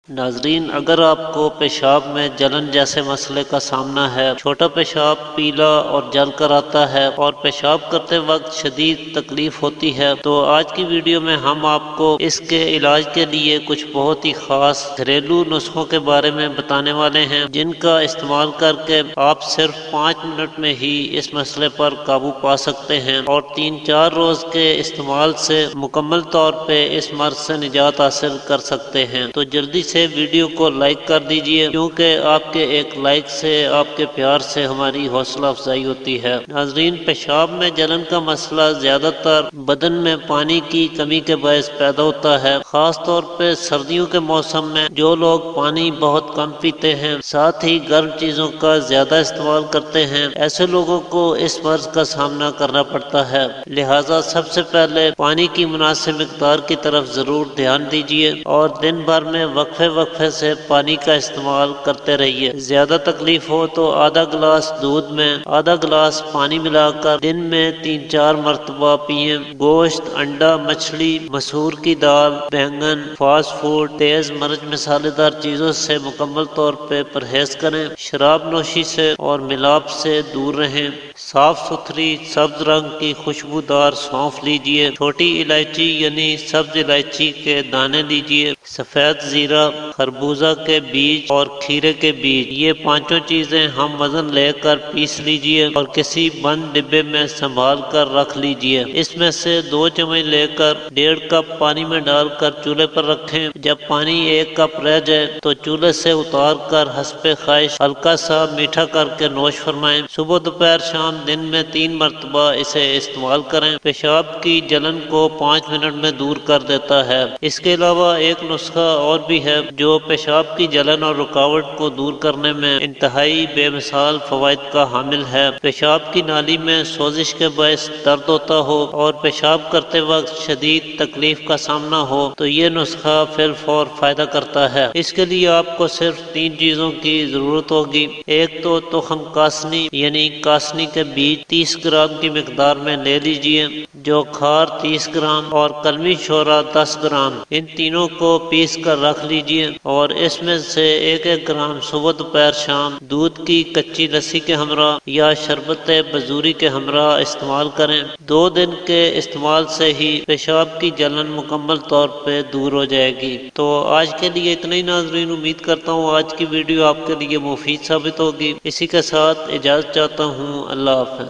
ناظرین، اگر آپ کو پیشاب میں جلن جیسے مسئلے کا سامنا ہے، چھوٹا پیشاب پیلا اور جل کر آتا ہے اور پیشاب کرتے وقت شدید تکلیف ہوتی ہے، تو آج کی ویڈیو میں ہم آپ کو اس کے علاج کے لیے کچھ بہت ہی خاص گھریلو نسخوں کے بارے میں بتانے والے ہیں، جن کا استعمال کر کے آپ صرف 5 منٹ میں ہی اس مسئلے پر قابو پا سکتے ہیں اور 3-4 روز کے استعمال سے مکمل طور پہ اس مرض سے نجات حاصل کر سکتے ہیں۔ تو جلدی سے ویڈیو کو لائک کر دیجئے، کیونکہ آپ کے ایک لائک سے، آپ کے پیار سے ہماری حوصلہ افزائی ہوتی ہے۔ ناظرین، پیشاب میں جلن کا مسئلہ زیادہ تر بدن میں پانی کی کمی کے باعث پیدا ہوتا ہے، خاص طور پہ سردیوں کے موسم میں جو لوگ پانی بہت کم پیتے ہیں، ساتھ ہی گرم چیزوں کا زیادہ استعمال کرتے ہیں، ایسے لوگوں کو اس مرض کا سامنا کرنا پڑتا ہے۔ لہٰذا سب سے پہلے پانی کی مناسب مقدار کی طرف ضرور دھیان دیجئے اور دن بھر میں وقفے سے پانی کا استعمال کرتے رہیے۔ زیادہ تکلیف ہو تو آدھا گلاس دودھ میں آدھا گلاس پانی ملا کر دن میں 3-4 مرتبہ پئیں۔ گوشت، انڈا، مچھلی، مسور کی دال، بینگن، فاسٹ فوڈ، تیز مرچ مسالے دار چیزوں سے مکمل طور پہ پرہیز کریں۔ شراب نوشی سے اور ملاپ سے دور رہیں۔ صاف ستھری سبز رنگ کی خوشبودار سونف لیجئے۔ چھوٹی الائچی یعنی سبز الائچی کے دانے لیجئے۔ سفید زیرہ، خربوزہ کے بیج اور کھیرے کے بیج، یہ پانچوں چیزیں ہم وزن لے کر پیس لیجئے اور کسی بند ڈبے میں سنبھال کر رکھ لیجئے۔ اس میں سے 2 چمچ لے کر 1.5 کپ پانی میں ڈال کر چولہے پر رکھیں۔ جب پانی 1 کپ رہ جائے تو چولہے سے اتار کر حسب خواہش ہلکا سا میٹھا کر کے نوش فرمائیں۔ صبح، دوپہر، شام دن میں 3 مرتبہ اسے استعمال کریں۔ پیشاب کی جلن کو 5 منٹ میں دور کر دیتا ہے۔ اس کے علاوہ ایک نسخہ اور بھی ہے جو پیشاب کی جلن اور رکاوٹ کو دور کرنے میں انتہائی بے مثال فوائد کا حامل ہے۔ پیشاب کی نالی میں سوزش کے باعث درد ہوتا ہو اور پیشاب کرتے وقت شدید تکلیف کا سامنا ہو تو یہ نسخہ فی الفور فائدہ کرتا ہے۔ اس کے لیے آپ کو صرف 3 چیزوں کی ضرورت ہوگی۔ ایک تو تخم کاسنی یعنی کاسنی کے بیج 30 گرام کی مقدار میں لے لیجئے، جو کھار 30 گرام اور کلمی شورا 10 گرام، ان تینوں کو پیس کر رکھ لیجئے اور اس میں سے 1 گرام صبح، دوپہر، شام دودھ کی کچی لسی کے ہمراہ یا شربت بزوری کے ہمراہ استعمال کریں۔ 2 دن کے استعمال سے ہی پیشاب کی جلن مکمل طور پہ دور ہو جائے گی۔ تو آج کے لیے اتنا ہی ناظرین، امید کرتا ہوں آج کی ویڈیو آپ کے لیے مفید ثابت ہوگی۔ اسی کے ساتھ اجازت چاہتا ہوں، اللہ حافظ۔